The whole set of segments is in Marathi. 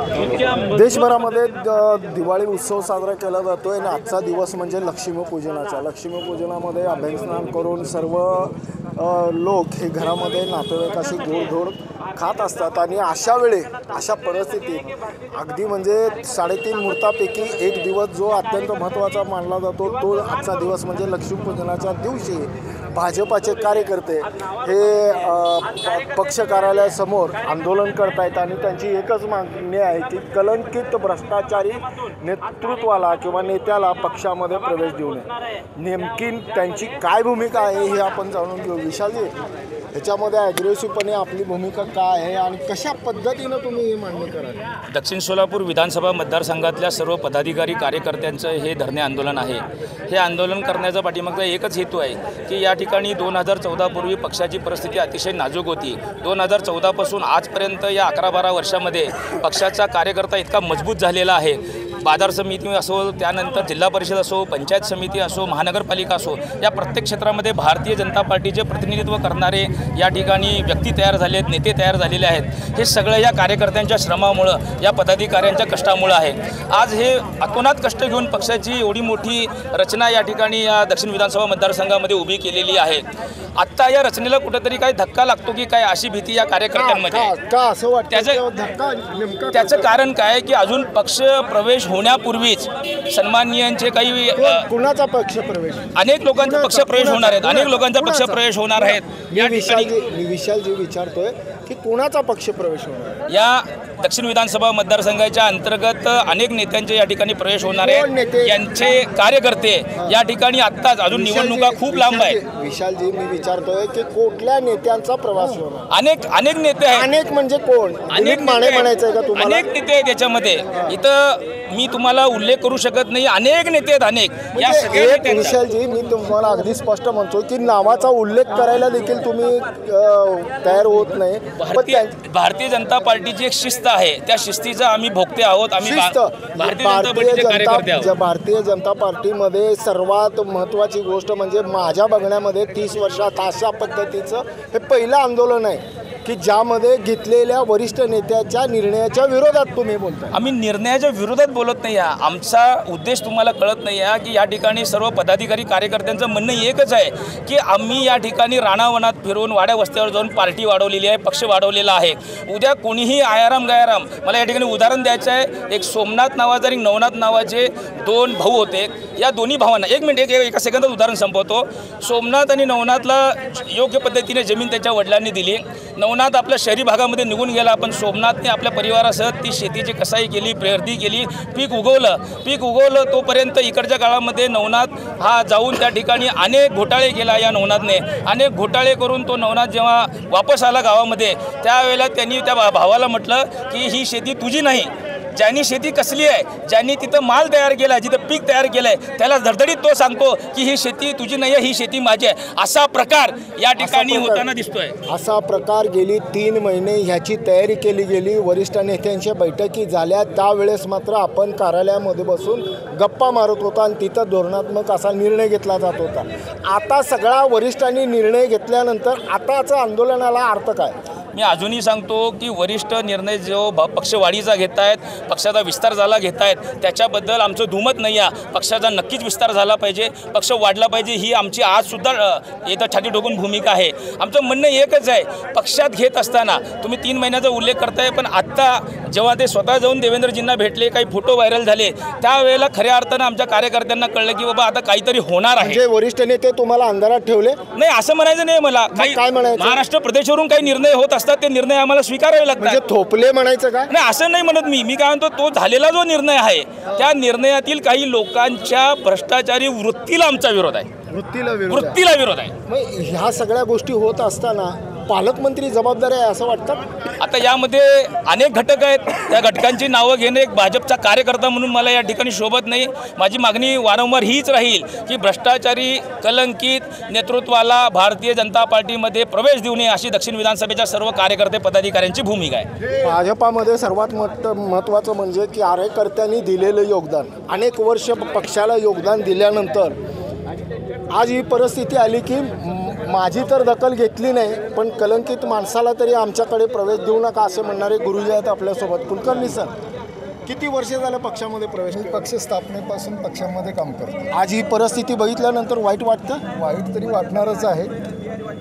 देशभरामध्ये दिवाळी उत्सव साजरा केला जातो आणि आजचा दिवस म्हणजे लक्ष्मीपूजनाचा। लक्ष्मीपूजनामध्ये अभ्यंगस्नान करून सर्व लोक हे घरामध्ये नातेवाईकाशी गोडधोड खात असतात आणि अशा वेळी अशा परिस्थितीत अगदी म्हणजे 3.5 मुहूर्तापैकी एक दिवस जो अत्यंत महत्त्वाचा मानला जातो तो आजचा दिवस म्हणजे लक्ष्मीपूजनाच्या दिवशी भाजपाचे कार्यकर्ते हे पक्ष कार्यालयासमोर आंदोलन करतायत आणि त्यांची एकच मागणी आहे की कलंकित भ्रष्टाचारी नेतृत्वाला किंवा नेत्याला पक्षामध्ये प्रवेश देऊ नये। नेमकी त्यांची काय भूमिका आहे हे आपण जाणून घेऊ। विशालजी, ह्याच्यामध्ये ॲग्रेसिव्हपणे आपली भूमिका काय आहे आणि कशा पद्धतीनं तुम्ही ही मांडणी कराल? दक्षिण सोलापूर विधानसभा मतदारसंघातल्या सर्व पदाधिकारी कार्यकर्त्यांचं हे धरणे आंदोलन आहे। हे आंदोलन करण्याचा पाठीमागचा एकच हेतू आहे की या ठिकाणी 2014 पूर्वी पक्षाची परिस्थिती अतिशय नाजूक होती। 2014 पासून आजपर्यंत या 11-12 वर्षामध्ये पक्षाचा कार्यकर्ता इतका मजबूत झालेला आहे। बाजार समिती असो, त्यानंतर जिल्हा परिषद असो, पंचायत समिती असो, महानगरपालिका असो, या प्रत्येक क्षेत्रामध्ये भारतीय जनता पार्टीचे प्रतिनिधित्व करणारे या ठिकाणी व्यक्ती तयार झाले आहेत, नेते तयार झालेले आहेत। हे सगळं या कार्यकर्त्यांच्या श्रमामुळं, या पदाधिकाऱ्यांच्या कष्टामुळं आहे। आज हे अतोनात कष्ट घेऊन पक्षाची एवढी मोठी रचना या ठिकाणी या दक्षिण विधानसभा मतदारसंघामध्ये उभी केलेली आहे। आत्ता या रचनेला कुठेतरी काही धक्का लागतो की काय अशी भीती या कार्यकर्त्यांमध्ये असं वाटतं? त्याचं कारण काय की अजून पक्ष प्रवेश होण्यापूर्वीच सन्माननीयांचे काही कुणाचा पक्ष प्रवेश, अनेक लोकांचा पक्ष प्रवेश होणार आहेत, अनेक लोकांचा पक्ष प्रवेश होणार आहेत। मी विशालजी विचारतोय की कुणाचा पक्ष प्रवेश होणार? या दक्षिण विधानसभा मतदारसंघाच्या अंतर्गत अनेक नेत्यांचे या ठिकाणी प्रवेश होणार आहेत। यांचे कार्यकर्ते या ठिकाणी आत्ताच, अजून निवडणुका खूप लांब आहेत। विशालजी, मी विचारतोय की कुठल्या नेत्यांचा प्रवास होणार? अनेक नेते आहेत। अनेक म्हणजे कोण? अनेक माने म्हणायचं का तुम्हाला? अनेक नेते आहेत याच्यामध्ये, इथं मी तुम्हाला उल्लेख करू शकत नाही। अनेक नेते आहेत, अनेक। या सगळ्या विशालजी, मी तुम्हाला अगदी स्पष्ट म्हणतो की नावाचा उल्लेख करायला देखील तुम्ही तयार होत नाही। भारतीय जनता पार्टीची एक शिस्त आहे, त्या शिस्तीचा आम्ही भोगते आहोत। आम्ही भारतीय जनता पार्टीमध्ये सर्वात महत्त्वाची गोष्ट म्हणजे माझ्या बघण्यामध्ये 30 वर्षात अशा पद्धतीचं हे पहिलं आंदोलन आहे की ज्यामध्ये घेतलेल्या वरिष्ठ नेत्याच्या निर्णयाच्या विरोधात तुम्ही बोलता। आम्ही निर्णयाच्या विरोधात बोलत नाही आहे। आमचा उद्देश तुम्हाला कळत नाही आहे की या ठिकाणी सर्व पदाधिकारी कार्यकर्त्यांचं म्हणणं एकच आहे की आम्ही या ठिकाणी राणावनात फिरून वाड्या वस्त्यावर जाऊन पार्टी वाढवलेली आहे, पक्ष वाढवलेला आहे। उद्या कोणीही आयाराम गायाराम, मला या ठिकाणी उदाहरण द्यायचं आहे। एक सोमनाथ नावाचे आणि नवनाथ नावाचे 2 भाऊ होते। या दोन्ही भावांना एका सेकंदात उदाहरण संपवतो। सोमनाथ आणि नवनाथला योग्य पद्धतीने जमीन त्याच्या वडिलांनी दिली। नवनाथ आपल्या शहरी भागामध्ये निघून गेला, पण सोमनाथने आपल्या परिवारासह ती शेतीची कसाई केली, पेरणी केली, पीक उगवलं। तोपर्यंत इकडच्या काळामध्ये नवनाथ हा जाऊन त्या ठिकाणी अनेक घोटाळे केला। या नवनाथने अनेक घोटाळे करून तो नवनाथ जेव्हा वापस आला गावामध्ये, त्यावेळेला त्यांनी त्या भावाला म्हटलं की ही शेती तुझी नाही। ज्यांनी शेती कसली आहे, ज्यांनी तिथं माल तयार केला आहे, जिथं पीक तयार केलं आहे, त्याला धडधडीत तो सांगतो की ही शेती तुझी नाही आहे, ही शेती माझी आहे। असा प्रकार या ठिकाणी होताना दिसतोय। असा प्रकार गेली 3 महिने ह्याची तयारी केली गेली, वरिष्ठ नेत्यांच्या बैठकी झाल्या, त्यावेळेस मात्र आपण कार्यालयामध्ये बसून गप्पा मारत होता आणि तिथं धोरणात्मक असा निर्णय घेतला जात होता। आता सगळा वरिष्ठांनी निर्णय घेतल्यानंतर आताचा आंदोलनाला अर्थ काय? मी अजूनही सांगतो की वरिष्ठ निर्णय जो पक्षवाढीचा घेत आहेत, पक्षाचा विस्तार झाला घेत आहेत, त्याच्याबद्दल आमचं दुमत नाही आहे। पक्षाचा नक्कीच विस्तार झाला पाहिजे, पक्ष वाढला पाहिजे, ही आमची आजसुद्धा इथं छाती ठोकून भूमिका आहे। आमचं म्हणणं एकच आहे, पक्षात घेत असताना तुम्ही 3 महिन्याचा उल्लेख करताय, पण आत्ता जेव्हा ते स्वतः जाऊन देवेंद्रजींना भेटले, काही फोटो व्हायरल झाले, त्यावेळेला खऱ्या अर्थानं आमच्या कार्यकर्त्यांना कळलं की बाबा आता काहीतरी होणार आहे। म्हणजे वरिष्ठ नेते तुम्हाला अंधारात ठेवले? नाही, असं म्हणायचं नाही मला। काय म्हणायचं? महाराष्ट्र प्रदेशवरून काही निर्णय होत असतात, ते निर्णय आम्हाला स्वीकारावे लागतात। म्हणजे थोपले म्हणायचं का? नाही, असं नाही म्हणत मी काय म्हणतो, तो झालेला जो निर्णय आहे त्या निर्णयातील काही लोकांच्या भ्रष्टाचारी वृत्तीला आमचा विरोध आहे। वृत्तीला विरोध आहे। मग ह्या सगळ्या गोष्टी होत असताना पालकमंत्री जबाबदार आहे असं वाटतं? आता यामध्ये अनेक घटक आहेत, त्या घटकांची नावं घेणे एक भाजपचा कार्यकर्ता म्हणून मला या ठिकाणी शोभत नाही। माझी मागणी वारंवार हीच राहील की भ्रष्टाचारी कलंकित नेतृत्वाला भारतीय जनता पार्टीमध्ये प्रवेश देऊ नये, अशी दक्षिण विधानसभेच्या सर्व कार्यकर्ते पदाधिकाऱ्यांची भूमिका आहे। भाजपामध्ये सर्वात महत्त्वाचं म्हणजे की कार्यकर्त्यांनी दिलेलं योगदान, अनेक वर्ष पक्षाला योगदान दिल्यानंतर आज ही परिस्थिती आली की माझी तर दखल घेतली नाही, पण कलंकित माणसाला तरी आमच्याकडे प्रवेश देऊ नका असे म्हणणारे गुरुजी आहेत आपल्यासोबत। कुलकर्णी सर, किती वर्ष झालं पक्षामध्ये प्रवेश मी केला? पक्ष स्थापनेपासून पक्षामध्ये काम करतो. आज ही परिस्थिती बघितल्यानंतर वाईट वाटतं? वाईट तरी वाटणारच आहे,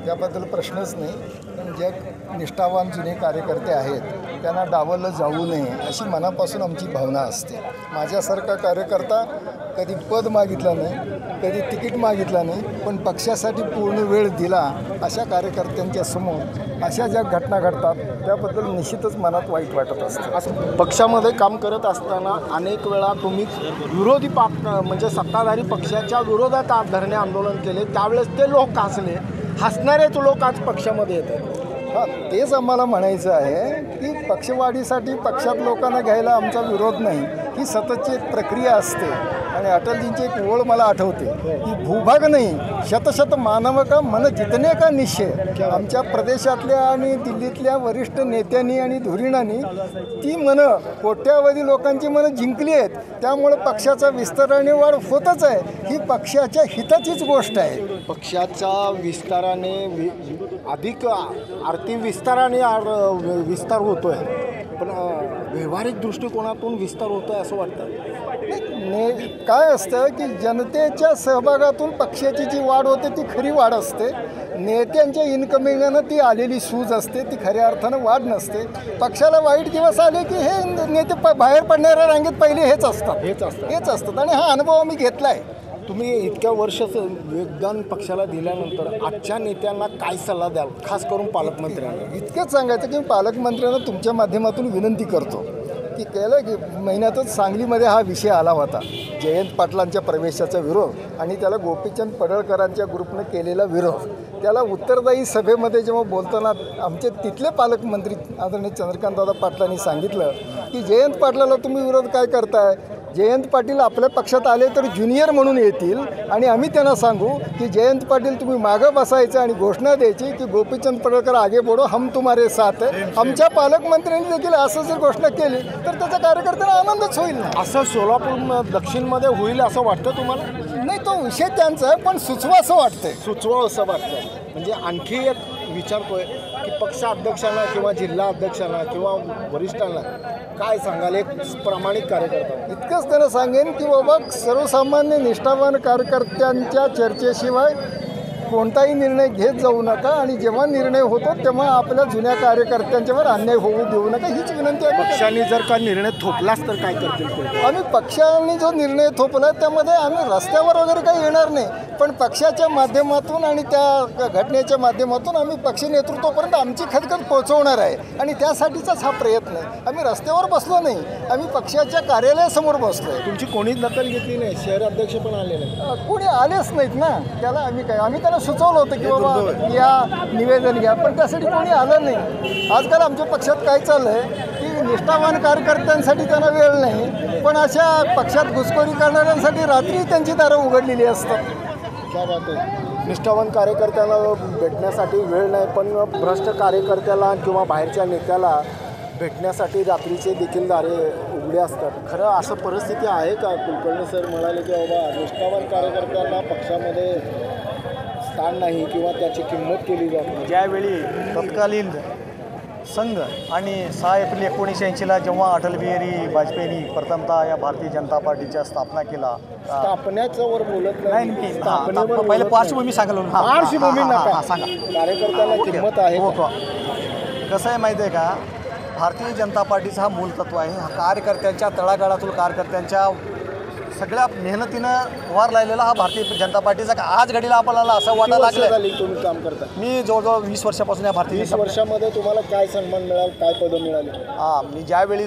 त्याबद्दल प्रश्नच नाही. पण जे निष्ठावान जुने कार्यकर्ते आहेत त्यांना डावललं जाऊ नये अशी मनापासून आमची भावना असते. माझ्यासारखा कार्यकर्ता कधी पद मागितलं नाही, कधी तिकीट मागितलं नाही, पण पक्षासाठी पूर्ण वेळ दिला अशा कार्यकर्त्यांच्या समोर अशा ज्या घटना घडतात त्याबद्दल निश्चितच मनात वाईट वाटत असतं. पक्षामध्ये काम करत असताना अनेक वेळा तुम्ही विरोधी म्हणजे सत्ताधारी पक्षाच्या विरोधात धरणे आंदोलन केले, त्यावेळेस ते लोक हसले. हसणारेच लोक आज पक्षामध्ये येतात. हां, तेच आम्हाला म्हणायचं आहे की पक्षवाढीसाठी पक्षात लोकांना घ्यायला आमचा विरोध नाही. ही सततची एक प्रक्रिया असते. आणि अटलजींची एक ओळ मला आठवते की भूभाग नाही शतशत मानव का मन जितने का निश्चय. आमच्या प्रदेशातल्या आणि दिल्लीतल्या वरिष्ठ नेत्यांनी आणि धुरीणांनी ती मनं कोट्यावधी लोकांची मनं जिंकली आहेत. त्यामुळे पक्षाचा विस्तार आणि वाढ होतच आहे. ही पक्षाच्या हिताचीच गोष्ट आहे. पक्षाच्या विस्ताराने अधिक आर्थिक विस्ताराने विस्तार होतो आहे, पण व्यावहारिक दृष्टिकोनातून विस्तार होतो आहे असं वाटतं? काय असतं की जनतेच्या सहभागातून पक्षाची जी वाढ होते ती खरी वाढ असते. नेत्यांच्या इन्कमिंगनं ती आलेली सूज असते, ती खऱ्या अर्थानं वाढ नसते. पक्षाला वाईट दिवस आले की हे नेते बाहेर पडणाऱ्या रांगेत पहिले हेच असतात आणि हा अनुभव मी घेतला आहे. तुम्ही इतक्या वर्ष योगदान पक्षाला दिल्यानंतर आजच्या नेत्यांना काय सल्ला द्याल, खास करून पालकमंत्र्यांना? इतकंच सांगायचं की पालकमंत्र्यांना तुमच्या माध्यमातून विनंती करतो की केलं की महिन्यातच सांगलीमध्ये हा विषय आला होता, जयंत पाटलांच्या प्रवेशाचा विरोध आणि त्याला गोपीचंद पडळकरांच्या ग्रुपनं केलेला विरोध. त्याला उत्तरदायी सभेमध्ये जेव्हा बोलताना आमचे तिथले पालकमंत्री आदरणीय चंद्रकांतदादा पाटलांनी सांगितलं की जयंत पाटलाला तुम्ही विरोध काय करताय? जयंत पाटील आपल्या पक्षात आले तर ज्युनियर म्हणून येतील आणि आम्ही त्यांना सांगू की जयंत पाटील तुम्ही मागं बसायचं आणि घोषणा द्यायची की गोपीचंद पडळकर आगे बढो, हम तुम्हारे साथ आहे. आमच्या पालकमंत्र्यांनी देखील असं जर घोषणा केली तर त्याचा कार्यकर्त्यांना आनंदच होईल ना. असं सोलापूर दक्षिणमध्ये होईल असं वाटतं तुम्हाला? नाही, तो विषय त्यांचा आहे, पण सुचवा असं वाटतंय. सुचवा असं वाटतं. म्हणजे आणखी एक विचारतोय की पक्षाध्यक्षांना किंवा जिल्हा अध्यक्षांना किंवा वरिष्ठांना काय सांगाल एक प्रामाणिक कार्यकर्ता? इतकंच त्यांना सांगेन की बाबा सर्वसामान्य निष्ठावान कार्यकर्त्यांच्या चर्चेशिवाय कोणताही निर्णय घेत जाऊ नका आणि जेव्हा निर्णय होतो तेव्हा आपल्या जुन्या कार्यकर्त्यांच्यावर अन्याय होऊ देऊ नका, हीच विनंती आहे. पक्षाने जर का निर्णय थोपलाच तर काय करतील? आम्ही पक्षाने जो निर्णय थोपला त्यामध्ये आम्ही रस्त्यावर वगैरे काही येणार नाही, पण पक्षाच्या माध्यमातून आणि त्या घटनेच्या माध्यमातून आम्ही पक्ष नेतृत्वापर्यंत आमची खदखद पोहोचवणार आहे आणि त्यासाठीचाच हा प्रयत्न आहे. आम्ही रस्त्यावर बसलो नाही, आम्ही पक्षाच्या कार्यालयासमोर बसलो आहे. तुमची कोणीच दखल घेतली नाही? शहर अध्यक्ष पण आले नाही? कोणी आलेच नाहीत ना. त्याला आम्ही त्यांना सुचवलं होतं की बाबा या निवेदन घ्या, पण त्यासाठी कोणी आलं नाही. आजकाल आमच्या पक्षात काय चाललं आहे की निष्ठावान कार्यकर्त्यांसाठी त्यांना वेळ नाही, पण अशा पक्षात घुसखोरी करणाऱ्यांसाठी रात्री त्यांची दारं उघडलेली असतात. क्या बात आहे. निष्ठावान कार्यकर्त्याला भेटण्यासाठी वेळ नाही, पण भ्रष्ट कार्यकर्त्याला किंवा बाहेरच्या नेत्याला भेटण्यासाठी रात्रीचे देखील दारे उघडे असतात. खरं असं परिस्थिती आहे का? कुलकर्णी सर म्हणाले की बाबा निष्ठावान कार्यकर्त्यांना पक्षामध्ये स्थान नाही किंवा त्याची किंमत केली जात नाही. ज्यावेळी तत्कालीन संघ आणि 6 एप्रिल 1980ला जेव्हा अटल बिहारी वाजपेयींनी प्रथमतः या भारतीय जनता पार्टीच्या स्थापना केला. स्थापनेचं वर बोलत नाही, पहिले पार्श्वभूमी सांगाल. पार्श्वभूमी नका, सांगा. कार्यकर्त्याला किंमत आहे हो. कसं आहे माहिती आहे का, भारतीय जनता पार्टीचा हा मूल तत्व आहे. हा कार्यकर्त्यांच्या तळागाळातून कार्यकर्त्यांच्या सगळ्या मेहनतीनं वर राहिलेला हा भारतीय जनता पार्टीचा. आज घडीला आपल्याला असं वाटायला लागलं. तुम्ही काम करता? मी जवळजवळ 20 वर्षापासून या भारतीय 20 वर्षामध्ये तुम्हाला काय सन्मान मिळाला, काय पदं मिळाली? मी ज्यावेळी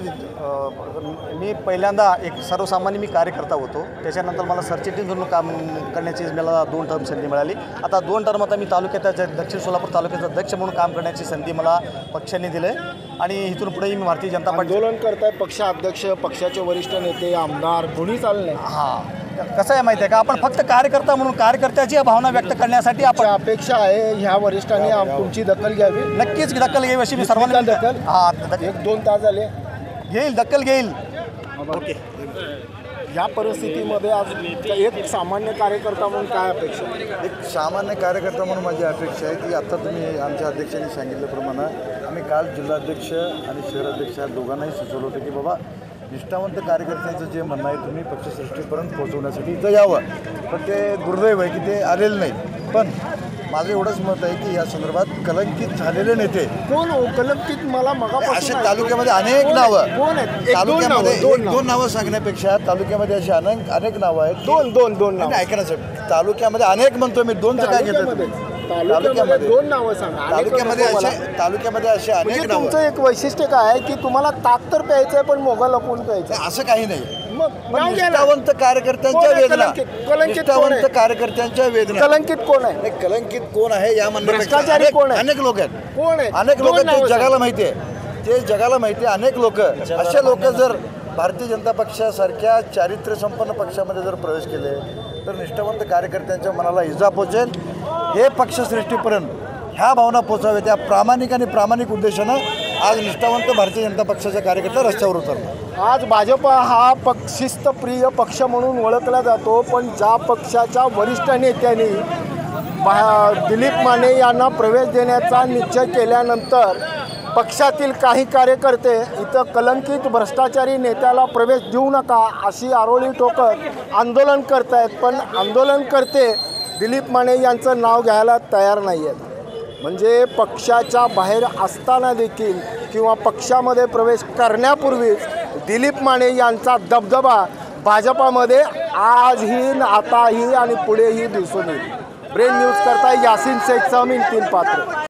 मी पहिल्यांदा एक सर्वसामान्य मी कार्यकर्ता होतो. त्याच्यानंतर मला सरचिटणीस म्हणून काम करण्याची मला 2 टर्म संधी मिळाली. आता 2 टर्म आता मी तालुक्याच्या दक्षिण सोलापूर तालुक्याचा अध्यक्ष म्हणून काम करण्याची संधी मला पक्षाने दिली आणि इथून पुढेही मी भारतीय जनता पार्टी आंदोलन करताय. पक्षाध्यक्ष, पक्षाचे वरिष्ठ नेते, आमदार कोणीच आलं नाही. कसं आहे माहिती आहे का, आपण फक्त कार्यकर्ता म्हणून कार्यकर्त्याची भावना व्यक्त करण्यासाठी आपण अपेक्षा आहे ह्या वरिष्ठांनी तुमची दखल घ्यावी. नक्कीच दखल घ्यावी अशी मी सर्वांना दखल. 1-2 तास झाले घेईल, दखल घेईल. ओके. या परिस्थितीमध्ये आज एक सामान्य कार्यकर्ता म्हणून काय अपेक्षा? एक सामान्य कार्यकर्ता म्हणून माझी अपेक्षा आहे की आता तुम्ही आमच्या अध्यक्षांनी सांगितल्याप्रमाणे आम्ही काल जिल्हाध्यक्ष आणि शहराध्यक्ष दोघांनाही सुचवलं होतं की बाबा निष्ठावंत कार्यकर्त्यांचं जे म्हणणं आहे तुम्ही पक्षश्रेष्ठीपर्यंत पोहोचवण्यासाठी इथं यावं, पण ते दुर्दैव आहे की ते आलेलं नाही. पण माझं एवढंच मत आहे की या संदर्भात कलंकित झालेले नेते कोण कलंकित मला मगापासून असे तालुक्यामध्ये अनेक नावं, कोण आहेत? एक दोन तालुक्यामध्ये नावं, दोन एक दोन नावं सांगण्यापेक्षा तालुक्यामध्ये अशी अनेक नावं आहेत. दोन नावं. ऐका ना साहेब, तालुक्यामध्ये अनेक म्हणतो मी, दोनचं काय घेतो तालुक्यामध्ये दोन नावं सांगा. तालुक्यामध्ये असे अनेक म्हणजे नावं. तुमचं एक वैशिष्ट्य काय आहे की तुम्हाला ताक तर प्यायचंय पण मोगा लपवून प्यायचं. असं काही नाही. मग पण नाव घ्या ना. निष्ठावंत कार्यकर्त्यांच्या कोण आहे वेदना, कलंकित? कलंकित कोण निष्ठावंत आहे? कार्यकर्त्यांच्या वेदना. कलंकित कोण आहे? नाही, कलंकित कोण आहे या म्हणण्यापेक्षा भ्रष्टाचारी कोण आहे? अनेक लोक आहेत. कोण आहे? अनेक लोक दोन नावं ते जगाला सांगा. माहिती आहे, ते जगाला माहिती आहे. अनेक लोक असे लोक जर भारतीय जनता पक्षासारख्या चारित्र्यसंपन्न पक्षामध्ये जर प्रवेश केले तर निष्ठावंत कार्यकर्त्यांच्या मनाला इजा पोचेल. हे पक्षश्रेष्ठीपर्यंत ह्या भावना पोचाव्या, त्या प्रामाणिक उद्देशानं आज निष्ठावंत भारतीय जनता पक्षाच्या कार्यकर्ता रस्त्यावर उतरला. आज भाजप हा शिस्तप्रिय पक्ष म्हणून ओळखला जातो, पण ज्या पक्षाच्या वरिष्ठ नेत्यांनी दिलीप माने यांना प्रवेश देण्याचा निश्चय केल्यानंतर पक्षातील काही कार्यकर्ते इथं कलंकित भ्रष्टाचारी नेत्याला प्रवेश देऊ नका अशी आरोळी ठोकत आंदोलन करत आहेत. पण आंदोलनकर्ते दिलीप माने यांचं नाव घ्यायला तयार नाही आहेत. म्हणजे पक्षाच्या बाहेर असताना देखील किंवा पक्षामध्ये प्रवेश करण्यापूर्वीच दिलीप माने यांचा दबदबा भाजपामध्ये आजही आताही आणि पुढेही दिसून येईल. ब्रेन न्यूज करता यासिन शेख, 6 तीन पात्र.